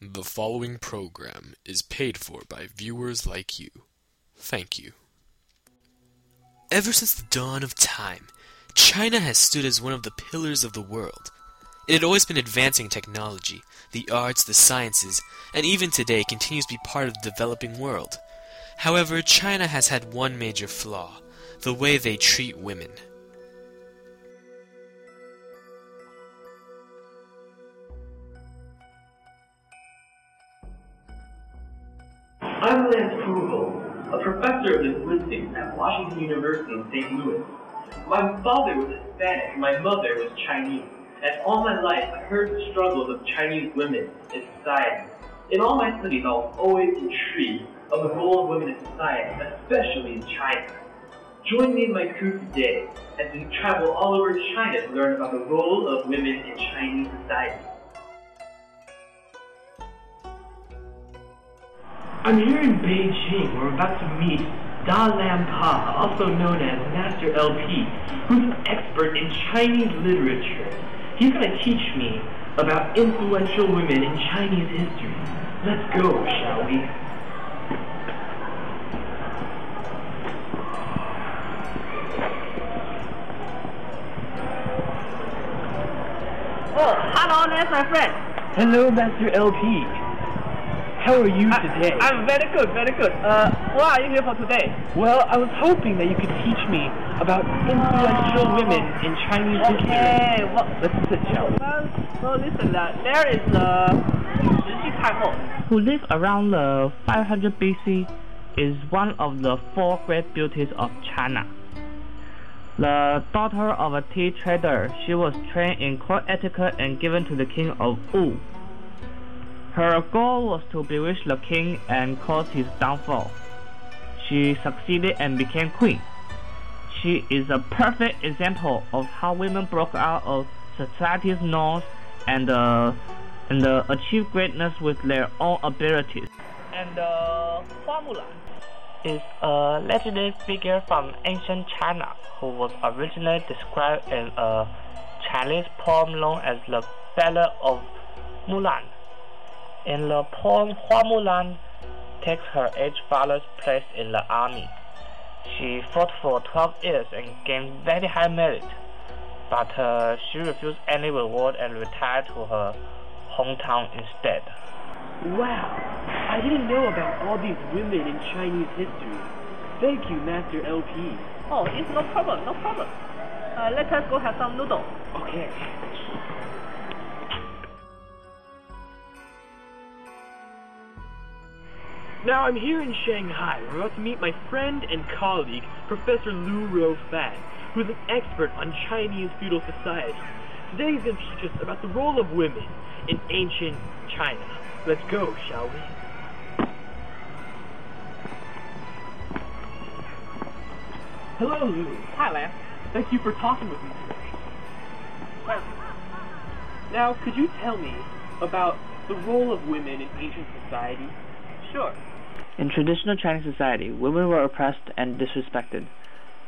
The following program is paid for by viewers like you. Thank you. Ever since the dawn of time, China has stood as one of the pillars of the world. It had always been advancing technology, the arts, the sciences, and even today continues to be part of the developing world. However, China has had one major flaw: the way they treat women. I'm Lance Krugel, a professor of linguistics at Washington University in St. Louis. My father was Hispanic and my mother was Chinese, and all my life I heard the struggles of Chinese women in society. In all my studies, I was always intrigued of the role of women in society, especially in China. Join me in my crew today as we travel all over China to learn about the role of women in Chinese society. I'm here in Beijing. We're about to meet Da Lam Pa, also known as Master LP, who's an expert in Chinese literature. He's going to teach me about influential women in Chinese history. Let's go, shall we? Oh, hello, that's my friend. Hello, Master LP. How are you today? I'm very good, very good. What are you here for today? Well, I was hoping that you could teach me about influential women in Chinese history. Okay, well, Let's sit, shall we? well, listen, there is Shi Taimou, who lived around 500 BC, is one of the four great beauties of China. The daughter of a tea trader, she was trained in court etiquette and given to the king of Wu. Her goal was to bewitch the king and cause his downfall. She succeeded and became queen. She is a perfect example of how women broke out of society's norms and achieved greatness with their own abilities. And Hua Mulan is a legendary figure from ancient China who was originally described in a Chinese poem known as the Ballad of Mulan. In the poem, Hua Mulan takes her aged father's place in the army. She fought for 12 years and gained very high merit, but she refused any reward and retired to her hometown instead. Wow, I didn't know about all these women in Chinese history. Thank you, Master LP. Oh, it's no problem, no problem. Let us go have some noodles. Okay. Now I'm here in Shanghai. We're about to meet my friend and colleague, Professor Lu Rofan, who's an expert on Chinese feudal society. Today he's going to teach us about the role of women in ancient China. Let's go, shall we? Hello, Lu. Hi, Lance. Thank you for talking with me today. Well, Now, could you tell me about the role of women in ancient society? sure. In traditional Chinese society, women were oppressed and disrespected.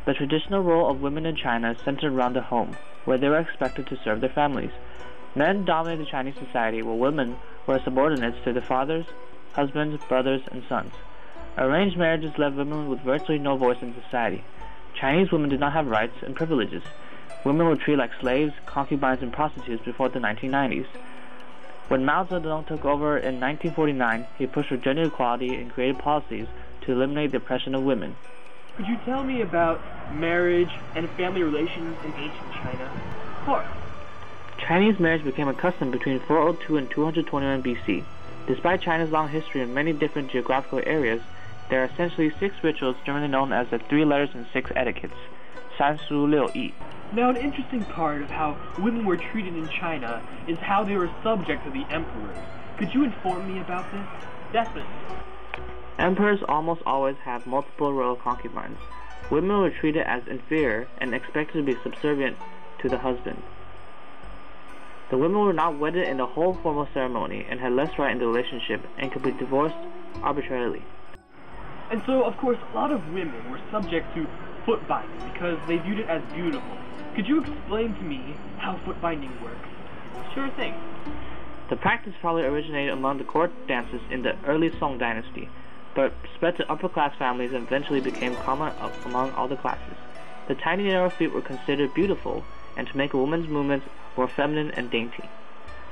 The traditional role of women in China centered around the home, where they were expected to serve their families. Men dominated Chinese society, while women were subordinates to their fathers, husbands, brothers, and sons. Arranged marriages left women with virtually no voice in society. Chinese women did not have rights and privileges. Women were treated like slaves, concubines, and prostitutes before the 1990s. When Mao Zedong took over in 1949, he pushed for gender equality and created policies to eliminate the oppression of women. Could you tell me about marriage and family relations in ancient China? Of course. Chinese marriage became a custom between 402 and 221 BC. Despite China's long history in many different geographical areas, there are essentially 6 rituals generally known as the 3 letters and 6 etiquettes, 三书六艺. Now, an interesting part of how women were treated in China is how they were subject to the emperors. Could you inform me about this? Definitely. Emperors almost always have multiple royal concubines. Women were treated as inferior and expected to be subservient to the husband. The women were not wedded in the whole formal ceremony and had less right in the relationship and could be divorced arbitrarily. And so, of course, a lot of women were subject to foot binding because they viewed it as beautiful. Could you explain to me how foot binding works? Sure thing. The practice probably originated among the court dances in the early Song dynasty, but spread to upper-class families and eventually became common among all the classes. The tiny narrow feet were considered beautiful, and to make a woman's movements more feminine and dainty.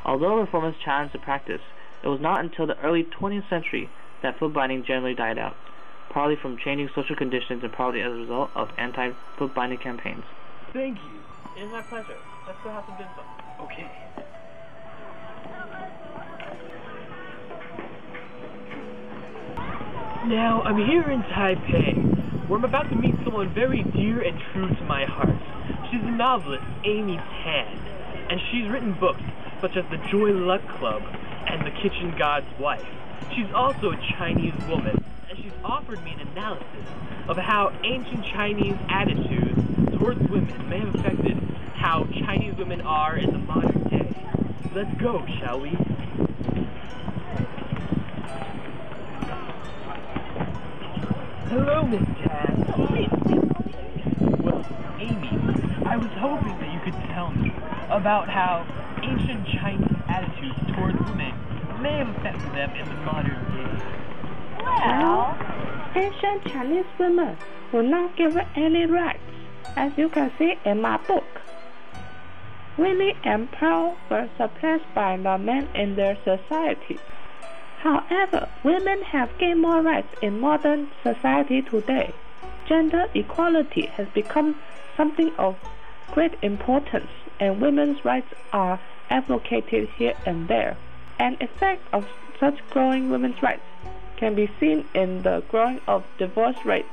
Although reformers challenged the practice, it was not until the early 20th century that foot binding generally died out, partly from changing social conditions and partly as a result of anti-foot binding campaigns. Thank you. It is my pleasure. Let's go have some dim sum. Okay. Now, I'm here in Taipei, where I'm about to meet someone very dear and true to my heart. She's the novelist Amy Tan, and she's written books such as The Joy Luck Club and The Kitchen God's Wife. She's also a Chinese woman, and she's offered me an analysis of how ancient Chinese attitudes towards women may have affected how Chinese women are in the modern day. Let's go, shall we? Hello, Miss Tan. Well, Amy, I was hoping that you could tell me about how ancient Chinese attitudes towards women may have affected them in the modern day. Well, ancient Chinese women were not given any rights, as you can see in my book. Winnie and Pearl were suppressed by the men in their society. However, women have gained more rights in modern society today. Gender equality has become something of great importance, and women's rights are advocated here and there. An effect of such growing women's rights can be seen in the growing of divorce rates.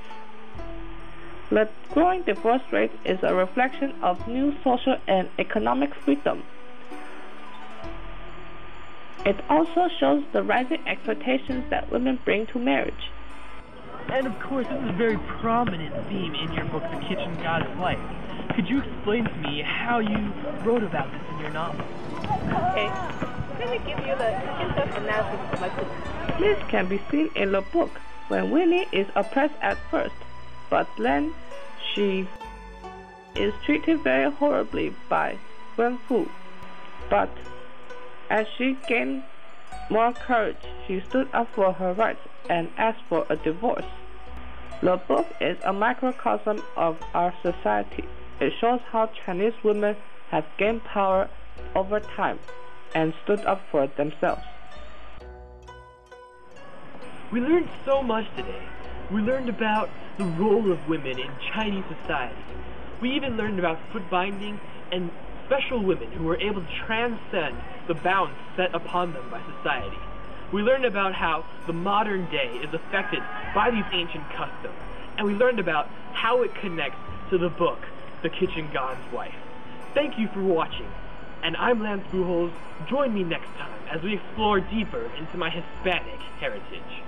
The growing divorce rate is a reflection of new social and economic freedom. It also shows the rising expectations that women bring to marriage. And of course, this is a very prominent theme in your book, The Kitchen God's Wife. Could you explain to me how you wrote about this in your novel? Okay, let me give you the in-depth analysis of my book. This can be seen in the book when Winnie is oppressed at first, but then she is treated very horribly by Wen Fu. But as she gained more courage, she stood up for her rights and asked for a divorce. The book is a microcosm of our society. It shows how Chinese women have gained power over time and stood up for themselves. We learned so much today. We learned about the role of women in Chinese society. We even learned about foot binding and special women who were able to transcend the bounds set upon them by society. We learned about how the modern day is affected by these ancient customs, and we learned about how it connects to the book, The Kitchen God's Wife. Thank you for watching, and I'm Lance Buchholz. Join me next time as we explore deeper into my Hispanic heritage.